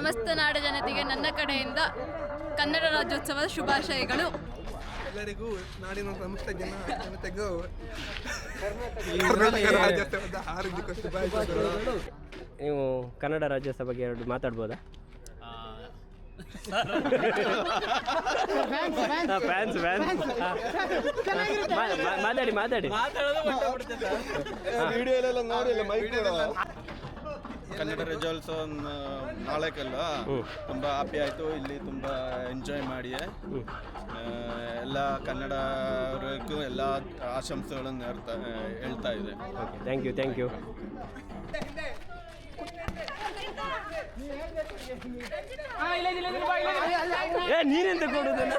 ಸಮಸ್ತ ನಾಡ ಜನತೆಗೆ ನನ್ನ ಕಡೆಯಿಂದ ಕನ್ನಡ ರಾಜ್ಯೋತ್ಸವದ ಶುಭಾಶಯಗಳು. ಎಲ್ಲರಿಗೂ ನಾಡಿನ ಸಮಸ್ತ ಜನತೆಗೂ ಕರ್ನಾಟಕ ರಾಜ್ಯೋತ್ಸವದ ಹಾರ್ದಿಕ ಶುಭಾಶಯಗಳು. ನೀವು ಕನ್ನಡ ರಾಜ್ಯೋತ್ಸವ ಬಗ್ಗೆ ಎರಡು ಮಾತಾಡ್ಬೋದಾ? ಫ್ಯಾನ್ಸ್ ಮಾತಾಡಿ ಕನ್ನಡ ರಾಜ್ಯೋತ್ಸವ ನಾಳೆಕಲ್ಲ ತುಂಬ ಹ್ಯಾಪಿ ಆಯಿತು. ಇಲ್ಲಿ ತುಂಬ ಎಂಜಾಯ್ ಮಾಡಿ ಎಲ್ಲ ಕನ್ನಡವರಿಗೂ ಎಲ್ಲ ಆಶಂಸೆಗಳನ್ನು ಹೇಳ್ತಾ ಇದೆ. Thank you. ನೀನೆಂತ ಕೊಡುದನ್ನ?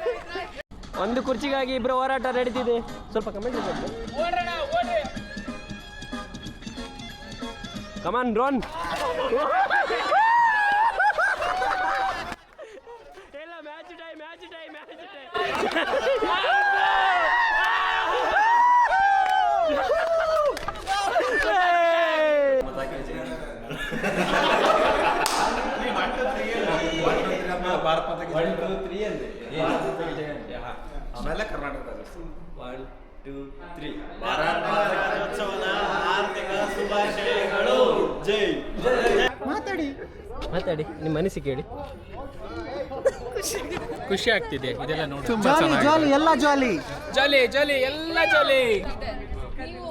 ಒಂದು ಕುರ್ಚಿಗಾಗಿ ಇಬ್ಬರು ಹೋರಾಟ ನಡೀತಿದೆ. ಸ್ವಲ್ಪ ಕಮೆಂಟ್ ಕಮಾನ್ ರೋನ್. ಎಲ್ಲ ಮ್ಯಾಚ್ ಟೈಮ್. ಆಮೇಲೆ ಕರ್ನಾಟಕ ರಾಜ್ಯೋತ್ಸವದ ಹಾರ್ದಿಕ ಶುಭಾಶಯಗಳು. ಜೈ. ಮಾತಾಡಿ ನಿಮ್ಮ ಅನಿಸಿಕೆ ಹೇಳಿ. ಖುಷಿ ಆಗ್ತಿದೆ ಇದೆಲ್ಲ ನೋಡಿ. ಜಾಲಿ ಎಲ್ಲ ಜಾಲಿ. ನೀವು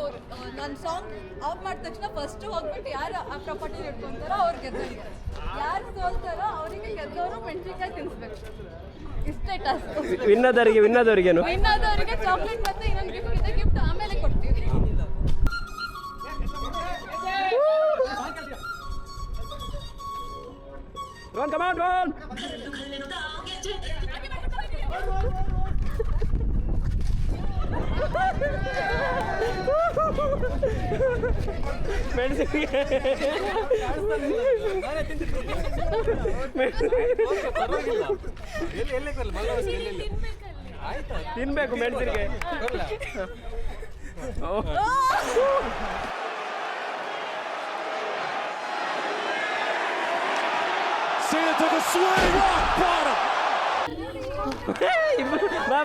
ನನ್ನ ಸಾಂಗ್ ಆಫ್ ಮಾಡಿದ ತಕ್ಷಣ ಫಸ್ಟ್ ಹೋಗ್ಬಿಟ್ಟು ಯಾರು ಆ ಪ್ರಾಪರ್ಟಿ ಇಟ್ಕೊಂತಾರೋ ಅವ್ರಿಗೆ ಗೆದ್ದಂಗೆ, ಯಾರು ಸೋಲ್ತಾರೋ ಅವರಿಗೆ ಗೆದ್ದವರು ಮೆಣಸಿನ್ಕಾಯಿ ತಿನ್ಸ್ಬೇಕು. ಇಷ್ಟೇ ಟಾಸ್ಕ್. ವಿನ್ನದವರಿಗೇನು? ವಿನ್ನಾದವರಿಗೆ ಚಾಕ್ಲೇಟ್ ಮತ್ತೆ ಇನ್ನೊಂದು ಗಿಫ್ಟ್ ಇದೆ. ಗಿಫ್ಟ್ ಆಮೇಲೆ ಕೊಡ್ತೀವಿ. ರೋನ್ ಕಮಾನ್ ರೋನ್. ತಿನ್ಬೇಕು ಮೆಣಸಿಗೆ. ಬಾ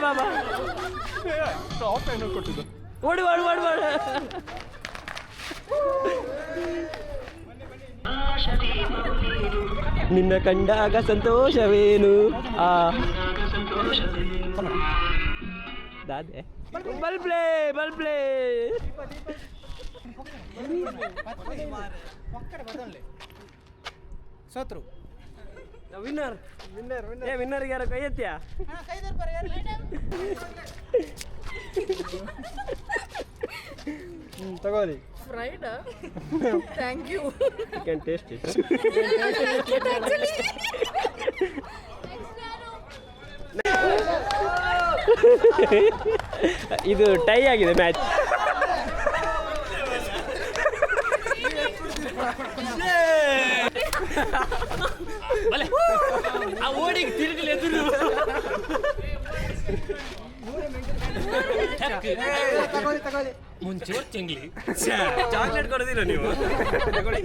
ಓಡಿ. ನಿನ್ನ ಕಂಡಾಗ ಸಂತೋಷವೇನು? ದಾದೆ ಬಲ್ ಪ್ಲೇ ಸೋತ್ರು. ವಿನ್ನರ್ಗೆ ಯಾರು ಕೈ ಎತ್ತಿಯಾ? ತಗೋರಿ. Fried. Thank you. Can taste it. ಇದು ಟೈ ಆಗಿದೆ ಮ್ಯಾಚ್. ಆ ಓಡಿಗೆ ತಿರುಗಲಿ ಎದುರು. ಮುಂಚೆ ಚೆಂಗ್ಲಿ ಚಾಕ್ಲೇಟ್ ಕೊಡೋದಿಲ್ಲ ನೀವು? ತಗೊಳ್ಳಿ.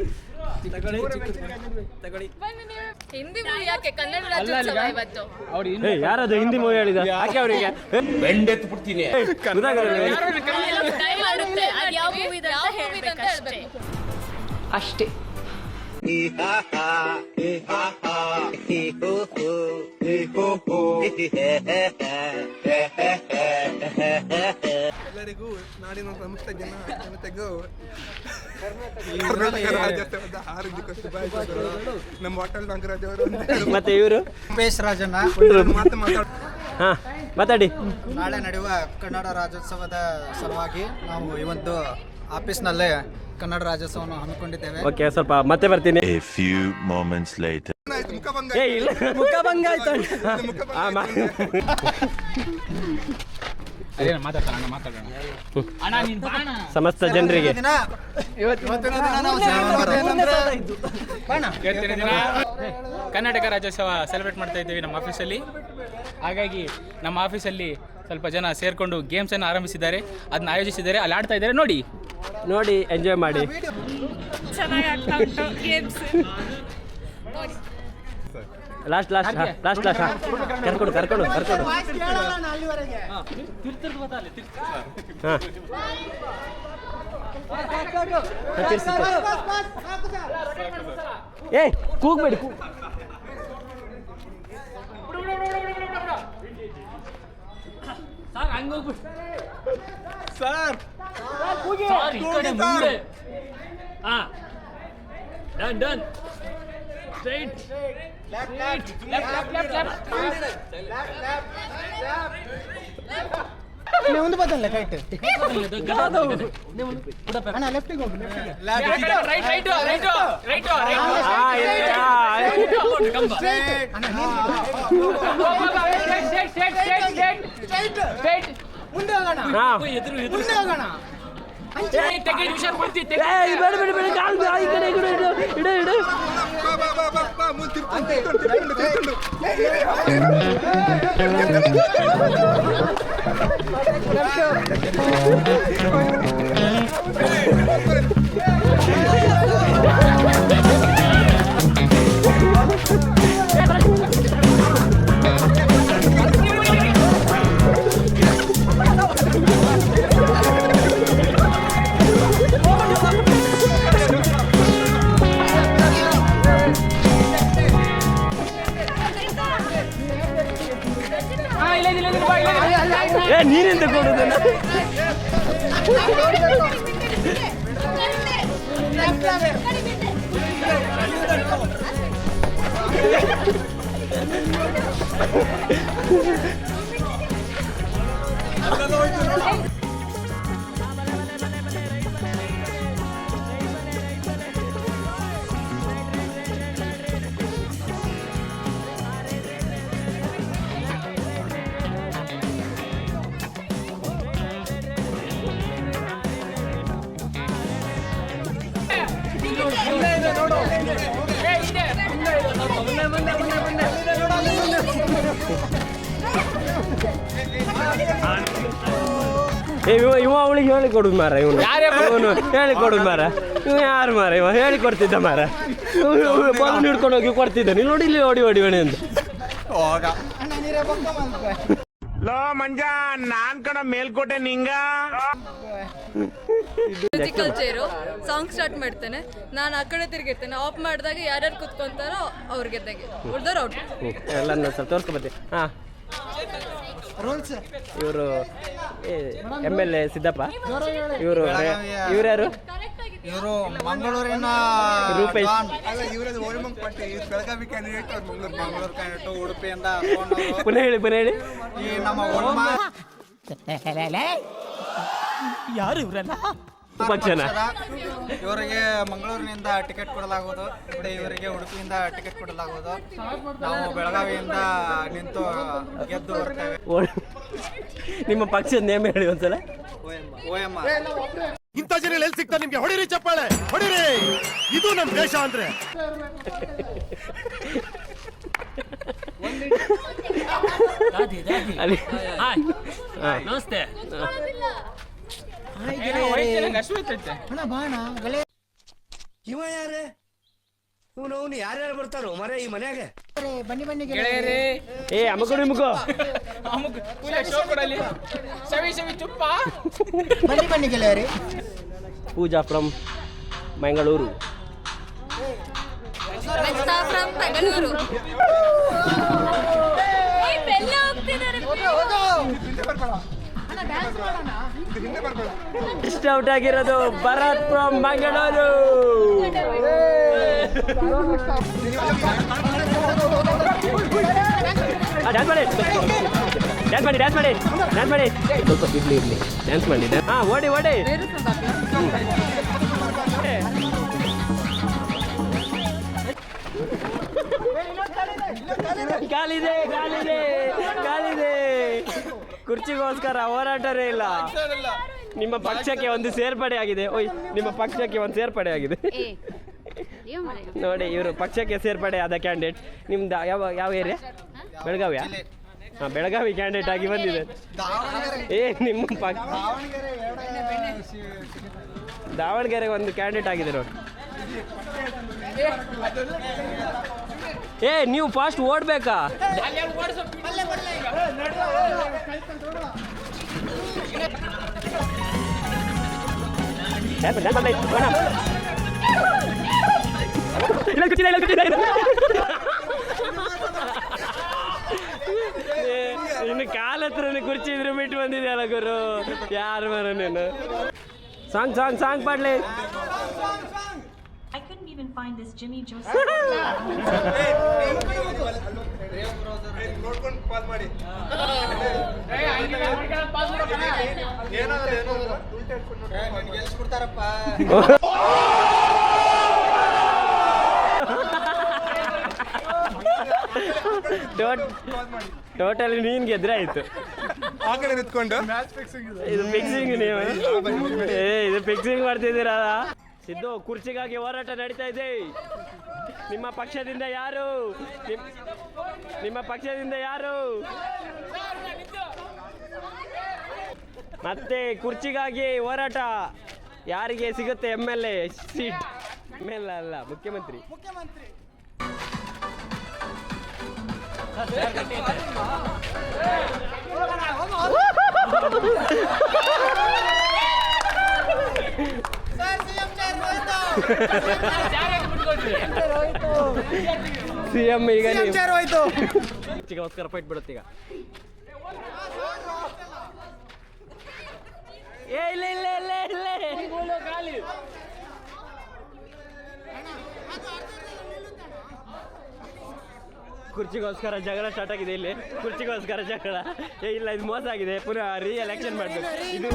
ಹಿಂದಿ ಮೂವಿ ಯಾಕೆ ಕನ್ನಡ ರಾಜ್ಯೋತ್ಸವ ಇವತ್ತು? ಯಾರದು ಹಿಂದಿ ಮೂವಿ ಹೇಳಿದ? ಯಾಕೆ ಅವರಿಗೆ ಬೆಂಡೆತ್ತು ಬಿಡ್ತೀನಿ. ಅಷ್ಟೇ. ಎಲ್ಲರಿಗೂ ನಾಡಿನ ಸಮಸ್ತ ಜನತೆಗೂ ಕರ್ನಾಟಕ ರಾಜ್ಯೋತ್ಸವದ ಹಾರ್ದಿಕ ಶುಭಾಶಯಗಳು. ನಮ್ಮ ಹೋಟೆಲ್ ನಾಗರಾಜ್ ಅವರು ಮತ್ತೆ ಇವರು ಉಮೇಶ್ ರಾಜಣ್ಣ ಮಾತಾಡಿ. ನಾಳೆ ನಡೆಯುವ ಕನ್ನಡ ರಾಜ್ಯೋತ್ಸವದ ಸಲುವಾಗಿ ನಾವು ಈ ಒಂದು ಆಫೀಸ್ನಲ್ಲೇ ಕನ್ನಡ ರಾಜ್ಯೋತ್ಸವವನ್ನು ಹಮ್ಮಿಕೊಂಡಿದ್ದೇವೆ. ಓಕೆ, ಸ್ವಲ್ಪ ಮತ್ತೆ ಬರ್ತೀನಿ. A few moments later. ಮುಖಭಂಗ ಆಯ್ತು. ಸಮಸ್ತ ಜನರಿಗೆ ಕರ್ನಾಟಕ ರಾಜ್ಯೋತ್ಸವ ಸೆಲೆಬ್ರೇಟ್ ಮಾಡ್ತಾ ಇದ್ದೀವಿ ನಮ್ಮ ಆಫೀಸಲ್ಲಿ. ಹಾಗಾಗಿ ನಮ್ಮ ಆಫೀಸಲ್ಲಿ ಸ್ವಲ್ಪ ಜನ ಸೇರಿಕೊಂಡು ಗೇಮ್ಸನ್ನು ಆರಂಭಿಸಿದ್ದಾರೆ, ಅದನ್ನ ಆಯೋಜಿಸಿದ್ದಾರೆ, ಅಲ್ಲಿ ಆಡ್ತಾ ಇದ್ದಾರೆ. ನೋಡಿ ಎಂಜಾಯ್ ಮಾಡಿ. ಚೆನ್ನಾಗಿ ಆಗ್ತಾ ಉಂಟು ಗೇಮ್ಸ್. ಲಾಸ್ಟ್ ಕರ್ಕೊಂಡು ಏ ಕೂಗ್ಬೇಡಿ ಸರ್ ಡನ್ ಸ್ಟ್ರೈಟ್ ಮುಂದೆ ಬದಲ್ಲ ಕೈಟ್ ಅಣ್ಣ ಲೆಫ್ಟಿಗೆ ಹೋಗಿ ಮುಂದೆ ಹೋಗೋಣ ಮುಂದೆ ಹೋಗೋಣ ಬೇಡ ಕಾಲ್ ಈ ಕಡೆ ಇಡು ನೀರೆಂತ ಕೊಡುದನ್ನ ಇವ ಅವಳಿಗೆ ಹೇಳಿಕೊಡುದು ಮಾರ ಇವನು ಹೇಳಿಕೊಡುದು ಮಾರ ಇವ ಯಾರು ಮಾರ ಇವ ಹೇಳಿಕೊಡ್ತಿದ್ದ ಮಾರ ಬಂದು ಹಿಡ್ಕೊಂಡು ಹೋಗಿ ಕೊಡ್ತಿದ್ದ ನೀನು ನೋಡಿ ಇಲ್ಲಿ ಓಡಿ ಅಂತ ಲೋ ಮಂಜ ನಾನ್ ಕಣ ಮೇಲ್ಕೋಟೆ ನಿಂಗ ಮ್ಯೂಸಿಕಲ್ ಚೇರು ಸಾಂಗ್ ಸ್ಟಾರ್ಟ್ ಮಾಡ್ತೇನೆ, ನಾನು ಆ ಕಡೆ ತಿರುಗಿರ್ತೇನೆ, ಆಫ್ ಮಾಡಿದಾಗ ಯಾರ್ಯಾರು ಕುತ್ಕೊಂತಾರೋ ಅವ್ರಿಗೆ ಗೆದ್ದಂಗೆ, ಉಳ್ದವ್ರು ಔಟ್. ಎಲ್ಲ ಸ್ವಲ್ಪ ತೋರ್ಸ್ಕೊಬರ್ತೀನಿ. ಹಾಂ, ಇವರು MLA ಸಿದ್ದಪ್ಪ, ಇವರು ಯಾರು? ಇವರು ಮಂಗಳೂರಿನ ರೂಪೇಶ್. ಬೆಳಗಾವಿ ಕ್ಯಾಂಡಿಡೇಟ್, ಮಂಗಳೂರು ಕ್ಯಾಂಡಿಡೇಟ್, ಉಡುಪಿಯಿಂದ ಪುನಃ ಹೇಳಿ. ಈ ನಮ್ಮ ಯಾರು ಇವರೆಲ್ಲ? ಪಕ್ಷನ ಇವರಿಗೆ ಮಂಗಳೂರಿನಿಂದ ಟಿಕೆಟ್ ಕೊಡಲಾಗುವುದು, ಇವರಿಗೆ ಉಡುಪಿಯಿಂದ ಟಿಕೆಟ್ ಕೊಡಲಾಗುವುದು. ನಾವು ಬೆಳಗಾವಿಯಿಂದ ನಿಂತು ಗೆದ್ದು ಬರ್ತೇವೆ. ನಿಮ್ಮ ಪಕ್ಷದ ನೇಮ ಹೇಳಿ ಒಂದ್ಸಲ. OMR. ಇಂಥ ಜನ ಎಲ್ಲಿ ಸಿಗ್ತಾರೆ ನಿಮ್ಗೆ? ಹೊಡಿರಿ ಚಪ್ಪಾಳೆ, ಹೊಡಿರಿ. ಇದು ನಮ್ಮ ದೇಶ ಅಂದ್ರೆ. ನಮಸ್ತೆ. ಇವ ಯಾರೇ? ಅವನು ಯಾರ್ಯಾರು ಬರ್ತಾರೋ ಮರ ಈ ಮನ್ಯಾಗ? ಬನ್ನಿ ಏ ಅಮ್ಮಕೊಡು ನಿಮಗೂ ಬನ್ನಿ ಗೆಳೆಯರಿ. ಪೂಜಾ ಫ್ರಮ್ ಮಂಗಳೂರು. ಫ್ರಮ್ ಬೆಂಗಳೂರು. ಇಷ್ಟ ಔಟ್ ಆಗಿರೋದು ಭರತ್ ಫ್ರಮ್ ಮಂಗಳೂರು. ಡ್ಯಾನ್ಸ್ ಮಾಡಿ ಸ್ವಲ್ಪ ಇರ್ಲಿ ಡ್ಯಾನ್ಸ್ ಮಾಡಿ. ಹಾಂ, ಓಡಿ ಕಾಲಿದೆ ಕುರ್ಚಿಗೋಸ್ಕರ ಹೋರಾಟರೇ ಇಲ್ಲ. ನಿಮ್ಮ ಪಕ್ಷಕ್ಕೆ ಒಂದು ಸೇರ್ಪಡೆ ಆಗಿದೆ. ನಿಮ್ಮ ಪಕ್ಷಕ್ಕೆ ಒಂದು ಸೇರ್ಪಡೆ ಆಗಿದೆ ನೋಡಿ. ಇವರು ಪಕ್ಷಕ್ಕೆ ಸೇರ್ಪಡೆ ಆದ ಕ್ಯಾಂಡಿಡೇಟ್. ನಿಮ್ದು ಯಾವ ಏರಿಯಾ? ಬೆಳಗಾವಿಯಾ? ಹಾಂ, ಬೆಳಗಾವಿ ಕ್ಯಾಂಡಿಡೇಟ್ ಆಗಿ ಬಂದಿದೆ. ನಿಮ್ಮ ದಾವಣಗೆರೆ ಒಂದು ಕ್ಯಾಂಡಿಡೇಟ್ ಆಗಿದೆ ನೋಡಿ. ಏ ನೀವು ಫಾಸ್ಟ್ ಓಡ್ಬೇಕಾ? ಇನ್ನು ಕಾಲ ಹತ್ರನೇ ಕುರ್ಚಿ ಇದ್ರೆ ಬಿಟ್ಟು ಬಂದಿದೆಯಲ್ಲ ಗುರು, ಯಾರು ಮರ ನೀನು? ಸಾಂಗ್ ಸಾಂಗ್ ಸಾಂಗ್ ಪಾಡ್ಲಿ. I couldn't even find this Jimmy Joseph. ನೋಡ್ಕೊಂಡು ಪಾಸ್ ಮಾಡಿ. ಟೋಟಲಿ ನೀನ್ ಗೆದ್ರೆ ಆಯ್ತು. ಆ ಕಡೆ ನಿಂತ್ಕೊಂಡು ಇದು ಫಿಕ್ಸಿಂಗ್ ನೀವು ಇದು ಫಿಕ್ಸಿಂಗ್ ಮಾಡ್ತಿದ್ದೀರಾ? ಸಿದ್ದು, ಕುರ್ಚಿಗಾಗಿ ಹೋರಾಟ ನಡೀತಾ ಇದೆ. ನಿಮ್ಮ ಪಕ್ಷದಿಂದ ಯಾರು? ನಿಮ್ಮ ಪಕ್ಷದಿಂದ ಯಾರು? ಮತ್ತೆ ಕುರ್ಚಿಗಾಗಿ ಹೋರಾಟ ಯಾರಿಗೆ ಸಿಗುತ್ತೆ? MLA seat. MLA ಅಲ್ಲ, ಮುಖ್ಯಮಂತ್ರಿ. ಸಿಎಂ ಈಗ ಚಿಗೋಸ್ಕರ ಫೈಟ್ ಬಿಡುತ್ತೀಗ. ಏ ಇಲ್ಲ ಇಲ್ಲ ಇಲ್ಲ ಇಲ್ಲ ಕುರ್ಚಿಗೋಸ್ಕರ ಜಗಳ ಸ್ಟಾರ್ಟ್ ಆಗಿದೆ ಇಲ್ಲಿ. ಕುರ್ಚಿಗೋಸ್ಕರ ಜಗಳ. ಏ ಇಲ್ಲ, ಇದು ಮೋಸ ಆಗಿದೆ. ಪುನಃ ಎಲೆಕ್ಷನ್ ಮಾಡಬೇಕು. ಇದು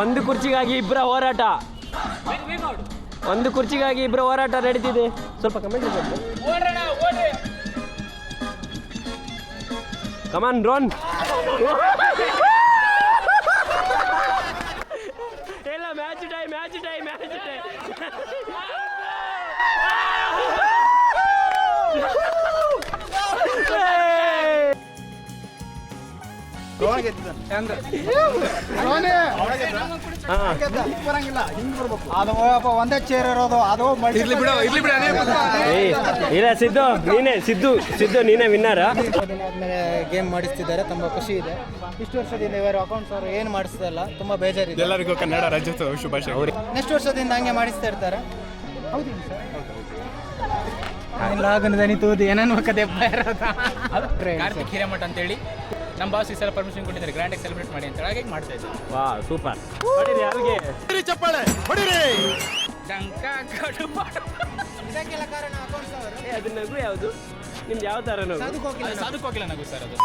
ಒಂದು ಕುರ್ಚಿಗಾಗಿ ಇಬ್ಬರ ಹೋರಾಟ. ಒಂದು ಕುರ್ಚಿಗಾಗಿ ಇಬ್ಬರ ಹೋರಾಟ ನಡೀತಿದೆ. ಸ್ವಲ್ಪ ಕಮೆಂಟ್ ಮಾಡಿ. ಕಮಾನ್ ರೋನ್. ಇಲ್ಲ, match time match time match time. ಒಂದೇ ಚೇರ್ ಇರೋದು ಅದು ಇಲ್ಲ ಸಿದ್ದು ನೀನೇ ಸಿದ್ದು ನೀನೇ ವಿನ್ನರ್. ಗೇಮ್ ಮಾಡಿಸ್ತಿದ್ದಾರೆ, ತುಂಬಾ ಖುಷಿ ಇದೆ. ಇಷ್ಟು ವರ್ಷದಿಂದ ಇವರು ಅಕೌಂಟ್ಸ್ ಅವರು ಏನು ಮಾಡಿಸ್ತಿಲ್ಲ, ತುಂಬಾ ಬೇಜಾರಿದೆ. ಎಲ್ಲರಿಗೂ ಕನ್ನಡ ರಾಜ್ಯೋತ್ಸವ ಶುಭಾಶಯ. ನೆಕ್ಸ್ಟ್ ವರ್ಷದಿಂದ ಹಂಗೆ ಮಾಡಿಸ್ತಾ ಇರ್ತಾರೆ. ಏನೇನು ಕಾರ್ತಿಕ್ ಹಿರೇಮಠ ಅಂತೇಳಿ ನಮ್ಮ ಬಾಸ್ ಈ ಸಲ ಪರ್ಮಿಷನ್ ಕೊಟ್ಟಿದ್ದಾರೆ, ಗ್ರ್ಯಾಂಡ್ ಆಗಿ ಸೆಲೆಬ್ರೇಟ್ ಮಾಡಿ ಅಂತ ಹಾಗಾಗಿ ಮಾಡ್ತಾ ಇದ್ದಾರೆ. ವಾ ಸೂಪರ್. ಹೊಡಿರಿ ಯಾರಿಗೆ ಚಪ್ಪಾಳೆ ಹೊಡಿರಿ. ಇದಕ್ಕೆಲ್ಲ ಕಾರಣ ಅಕೌಂಟ್ಸ್ ಅವರು. ಅದು ನಗು ಯಾವುದು ನಿಮ್ದು? ಯಾವ ತರ ನಗು? ಸಾಧು ಕೋಕಿಲ ನಗು ಸರ್ ಅದು.